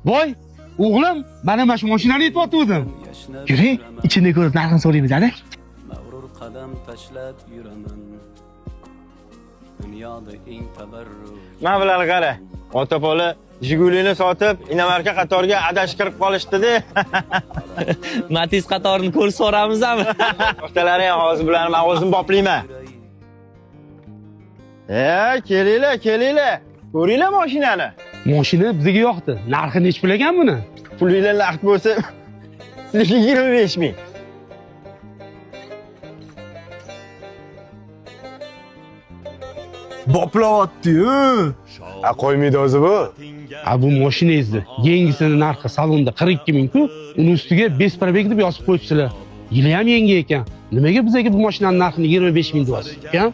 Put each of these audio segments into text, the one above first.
Voy, o'g'lim, mana shu mashinani yetib Yuring, ichini ko'rib narxini so'raymiz, hadi. Mag'rur qadam tashlab yuraman. Dunyoda eng tabarruk. Mana bular qara. Otapola Jigulini sotib, Inamarka qatoriga adash kirib qolishdi-da. Matiz qatorini ko'rib so'ramizmi? O'xtalaring hozir bularni men o'zim boplayman. Kelinglar. Ko'ringlar mashinani. Mashina bizga yoqdi. Narxi nech pul ekan buni? Pulinglar naqd bo'lsa, sizga 25 ming. Boplayapti-yu. Qo'ymaydi o'zi bu. Bu mashinangizni yangisini narxi salonda 42 ming-ku, uni ustiga besprobeg deb yozib qo'yibsizlar. Yili ham yangi ekan. Nimaga bizga bu mashinaning narxini 25 ming deyapsiz, ekan?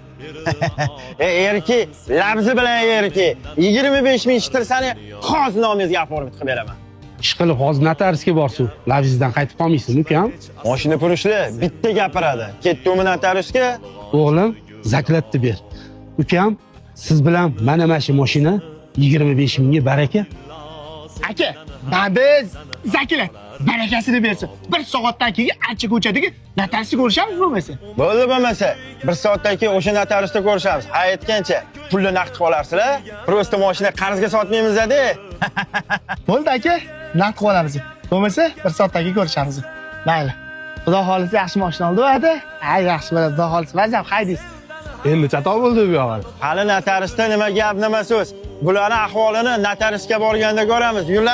Erki, labzi bilan erki. 25 ming ishtirsani hozir nomingizga aformit qilib beraman. Ishqilib hozir notariusga borsiz, labzingizdan qaytib qolmaysizmi, ukam? Mashina purishli bitta gapiradi. Ketdimi notariusga? O'g'lim, zaklatni ber. Ukam, siz bilan mana shu mashina 25 mingga baraka. Aka, biz zaklat barakasini bersin. 1 soatdan keyin ancha ko'chadagi notariusni ko'rishamiz bo'lmasa. Bo'lmasa, 1 soatdan keyin o'sha notariusda ko'rishamiz. Ha aytgancha, pulni naqd qolasizlar. Prosta mashina qarzga sotmaymiz-da. Bo'ldi aka, naqd olamiz. Bo'lmasa 1 soatdan keyin ko'rishamiz. Mayli. Xudo xolisa yaxshi mashina oldi-da. Yaxshi bo'ladi, xudo xolisa. Vazam haydaysiz. Endi chatoq bo'ldi bu yo'q. Hali notariusda nima gap, nima so'z. Bularning ahvolini notariusga borganda ko'ramiz.